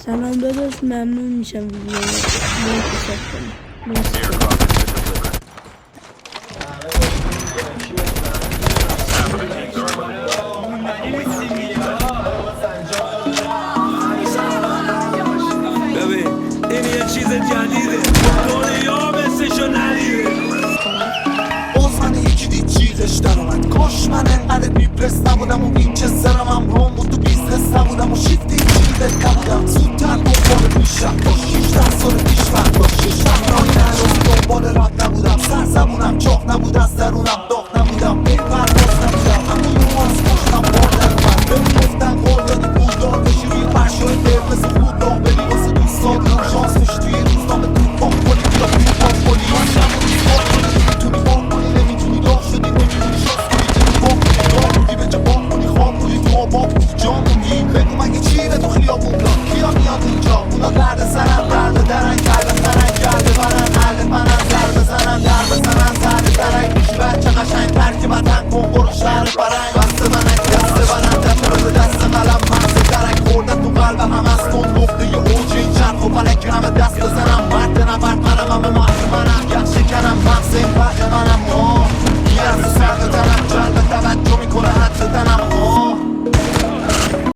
سلام داداش، ممنون میشم ویدیو منتشر کنی. مرسی. ببین این یه چیز جدیده، دنیا مثلشو ندیده. باز من یکی دید چیزش در آمد. کاش من انقدر بیپرس نبودم و وینچسترم هم روم بود تو بیزنس نبودم و شیفت این چیزت نبودم. زودتر دنبال پیشم با 16 سال پیش وقت داشت. ششم رای نداشت دنبال رد نبودم. سر زبونم چاق نبود از درونم داغ